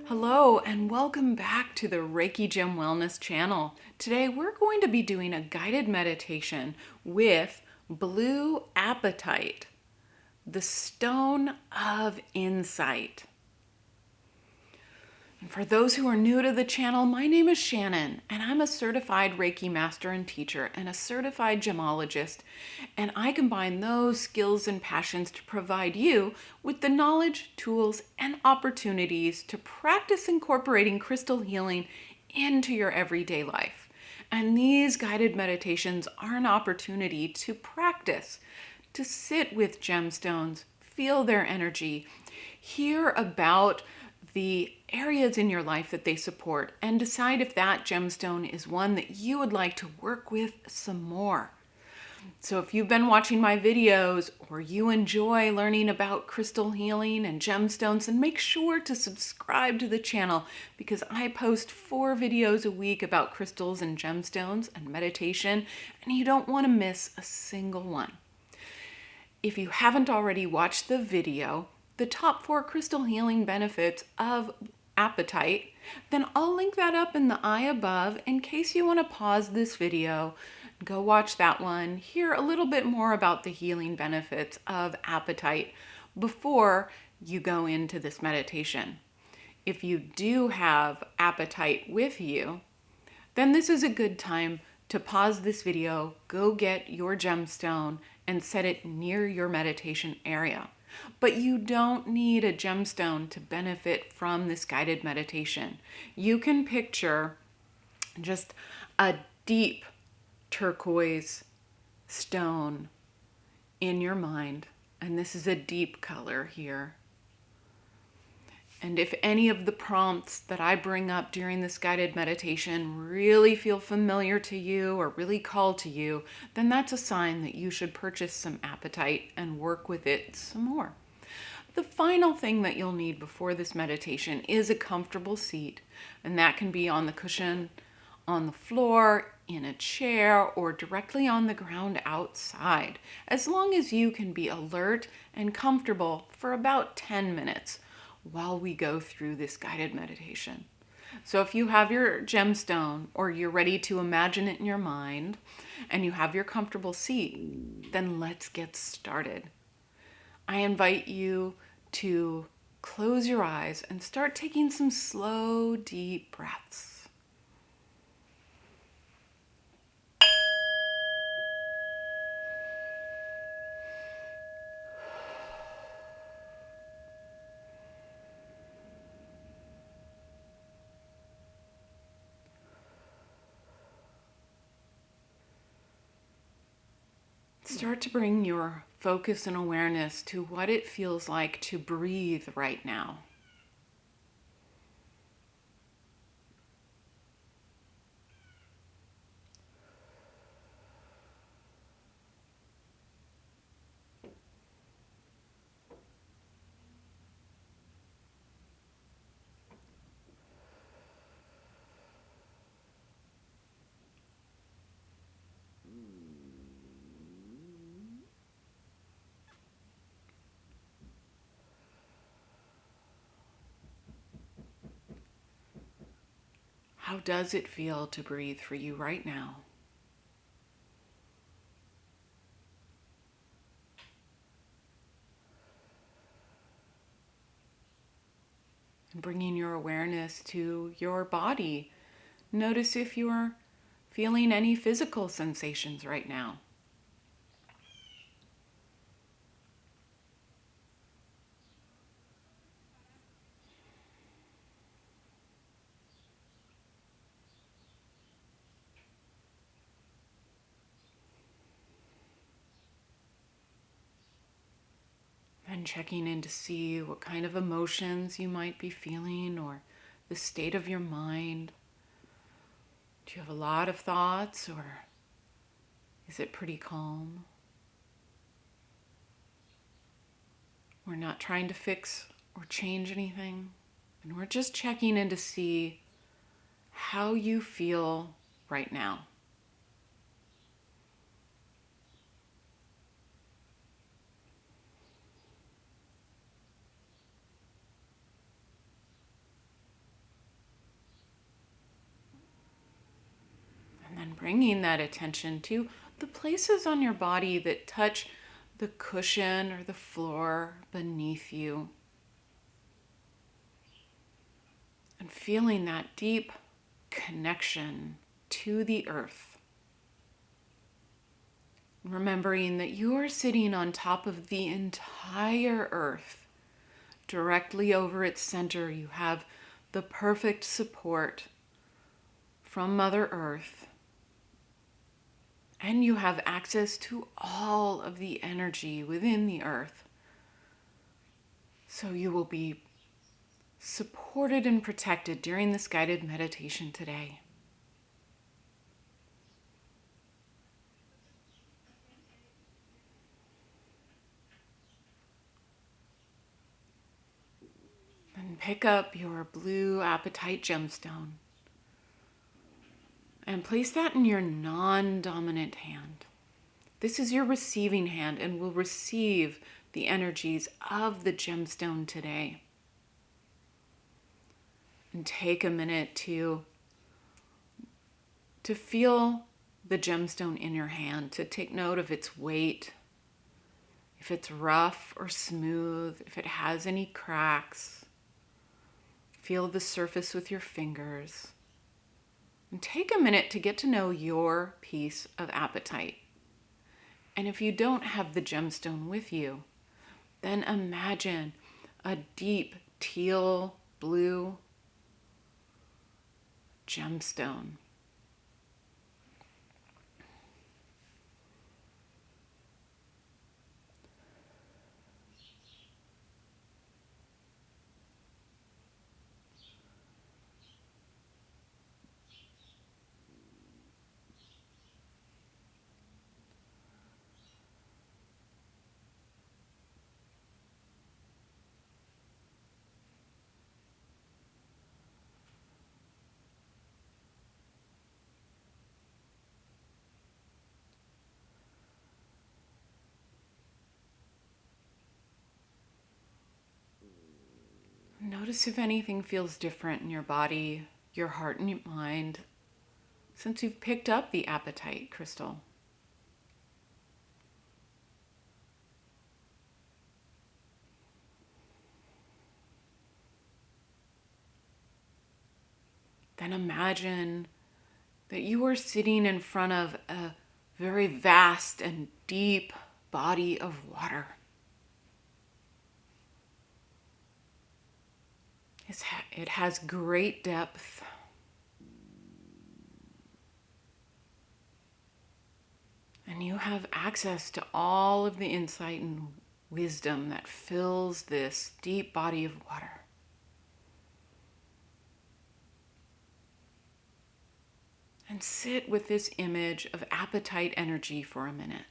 Hello and welcome back to the Reiki Gem Wellness channel. Today we're going to be doing a guided meditation with Blue Apatite, the stone of insight. And for those who are new to the channel, my name is Shannon and I'm a certified Reiki master and teacher and a certified gemologist. And I combine those skills and passions to provide you with the knowledge, tools, and opportunities to practice incorporating crystal healing into your everyday life. And these guided meditations are an opportunity to practice, to sit with gemstones, feel their energy, hear about the areas in your life that they support, and decide if that gemstone is one that you would like to work with some more. So if you've been watching my videos or you enjoy learning about crystal healing and gemstones, then make sure to subscribe to the channel because I post 4 videos a week about crystals and gemstones and meditation, and you don't want to miss a single one. If you haven't already watched the video, the top 4 crystal healing benefits of apatite, then I'll link that up in the eye above in case you want to pause this video, go watch that one, hear a little bit more about the healing benefits of apatite before you go into this meditation. If you do have apatite with you, then this is a good time to pause this video, go get your gemstone, and set it near your meditation area. But you don't need a gemstone to benefit from this guided meditation. You can picture just a deep turquoise stone in your mind, and this is a deep color here. And if any of the prompts that I bring up during this guided meditation really feel familiar to you or really call to you, then that's a sign that you should purchase some apatite and work with it some more. The final thing that you'll need before this meditation is a comfortable seat, and that can be on the cushion, on the floor, in a chair, or directly on the ground outside, as long as you can be alert and comfortable for about 10 minutes while we go through this guided meditation. So if you have your gemstone or you're ready to imagine it in your mind and you have your comfortable seat, then let's get started. I invite you to close your eyes and start taking some slow, deep breaths. Start to bring your focus and awareness to what it feels like to breathe right now. How does it feel to breathe for you right now? And bringing your awareness to your body. Notice if you're feeling any physical sensations right now. And checking in to see what kind of emotions you might be feeling or the state of your mind. Do you have a lot of thoughts or is it pretty calm? We're not trying to fix or change anything, and we're just checking in to see how you feel right now. bringing that attention to the places on your body that touch the cushion or the floor beneath you. And feeling that deep connection to the earth. Remembering that you are sitting on top of the entire earth. Directly over its center, you have the perfect support from Mother Earth. And you have access to all of the energy within the earth. So you will be supported and protected during this guided meditation today. And pick up your blue apatite gemstone and place that in your non-dominant hand. This is your receiving hand and will receive the energies of the gemstone today. And take a minute to feel the gemstone in your hand, to take note of its weight, if it's rough or smooth, if it has any cracks. Feel the surface with your fingers. And take a minute to get to know your piece of apatite. And if you don't have the gemstone with you, then imagine a deep teal blue gemstone. Notice if anything feels different in your body, your heart, and your mind since you've picked up the apatite crystal. Then imagine that you are sitting in front of a very vast and deep body of water. It has great depth. And you have access to all of the insight and wisdom that fills this deep body of water. And sit with this image of apatite energy for a minute.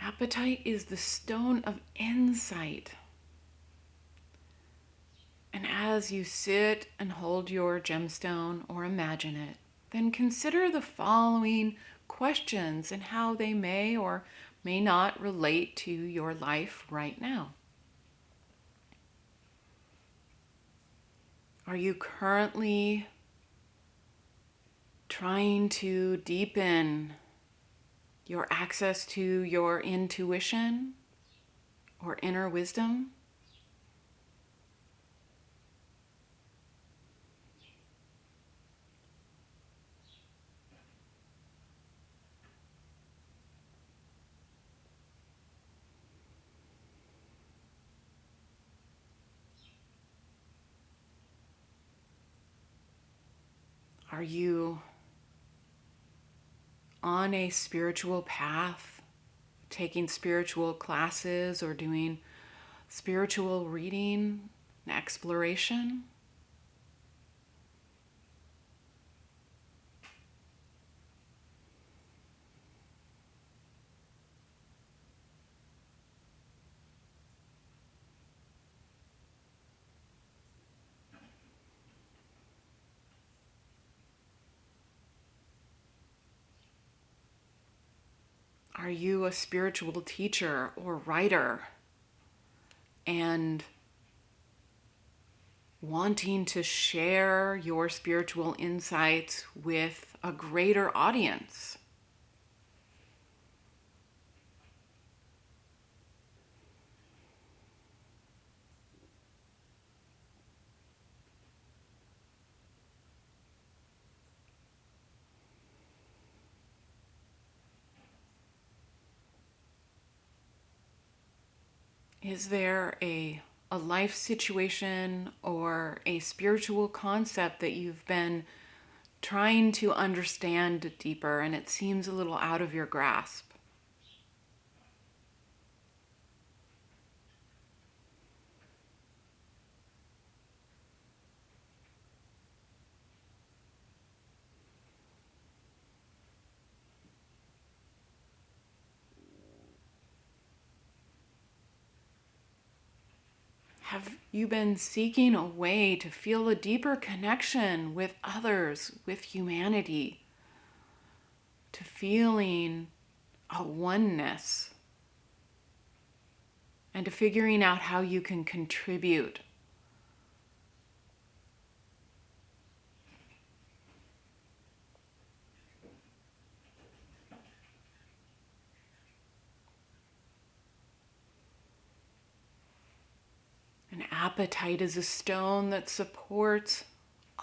Apatite is the stone of insight. And as you sit and hold your gemstone or imagine it, then consider the following questions and how they may or may not relate to your life right now. Are you currently trying to deepen your access to your intuition or inner wisdom? Are you on a spiritual path, taking spiritual classes or doing spiritual reading and exploration? Are you a spiritual teacher or writer and wanting to share your spiritual insights with a greater audience? Is there a life situation or a spiritual concept that you've been trying to understand deeper and it seems a little out of your grasp? Have you been seeking a way to feel a deeper connection with others, with humanity, to feeling a oneness, and to figuring out how you can contribute? An apatite is a stone that supports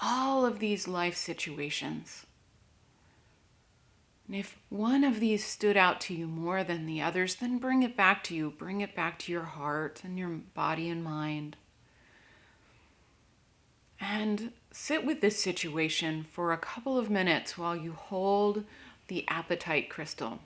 all of these life situations. And if one of these stood out to you more than the others, then bring it back to you. Bring it back to your heart and your body and mind. And sit with this situation for a couple of minutes while you hold the apatite crystal.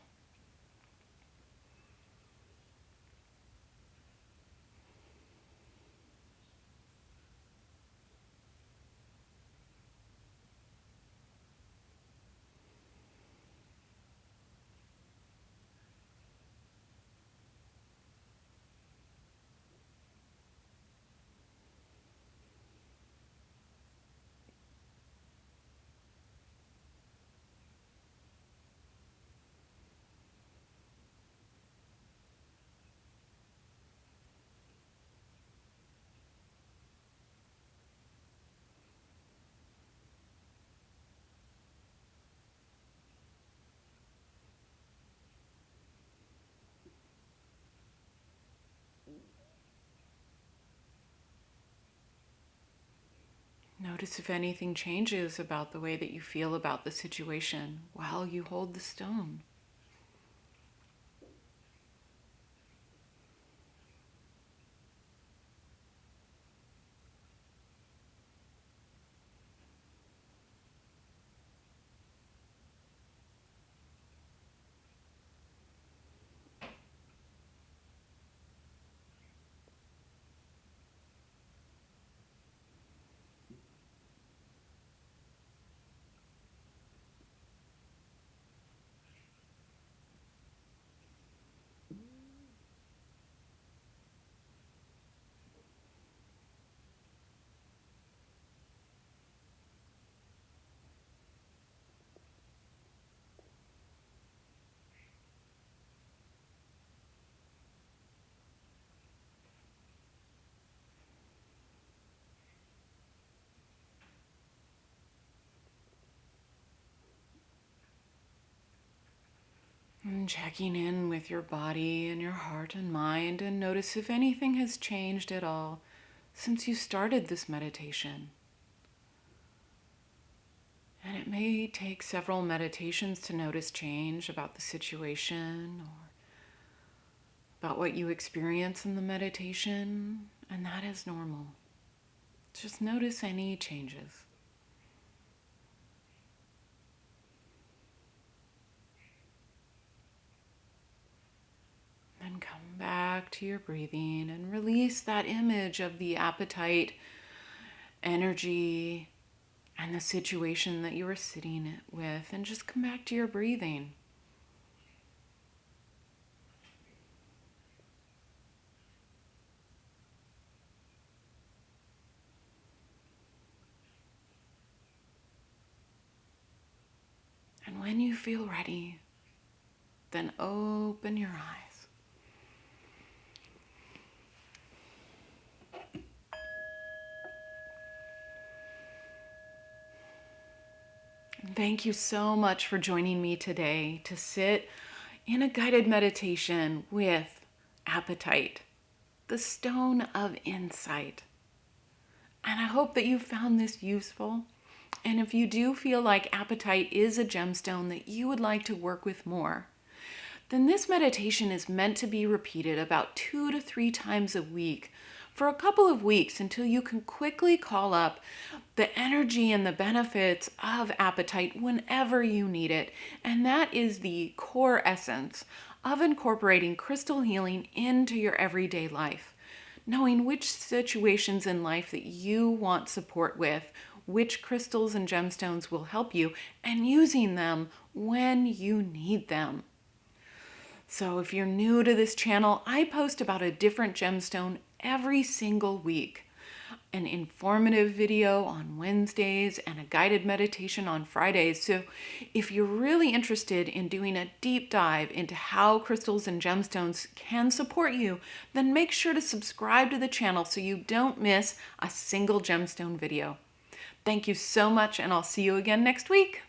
Notice if anything changes about the way that you feel about the situation while you hold the stone. And checking in with your body and your heart and mind, and notice if anything has changed at all since you started this meditation. And it may take several meditations to notice change about the situation or about what you experience in the meditation, and that is normal. Just notice any changes. Then come back to your breathing and release that image of the apatite energy and the situation that you were sitting with, and just come back to your breathing. And when you feel ready, then open your eyes. Thank you so much for joining me today to sit in a guided meditation with Apatite, the stone of insight. And I hope that you found this useful. And if you do feel like Apatite is a gemstone that you would like to work with more, then this meditation is meant to be repeated about 2 to 3 times a week for a couple of weeks until you can quickly call up the energy and the benefits of Apatite whenever you need it. And that is the core essence of incorporating crystal healing into your everyday life. Knowing which situations in life that you want support with, which crystals and gemstones will help you, and using them when you need them. So if you're new to this channel, I post about a different gemstone every single week. An informative video on Wednesdays and a guided meditation on Fridays. So if you're really interested in doing a deep dive into how crystals and gemstones can support you, then make sure to subscribe to the channel so you don't miss a single gemstone video. Thank you so much, and I'll see you again next week.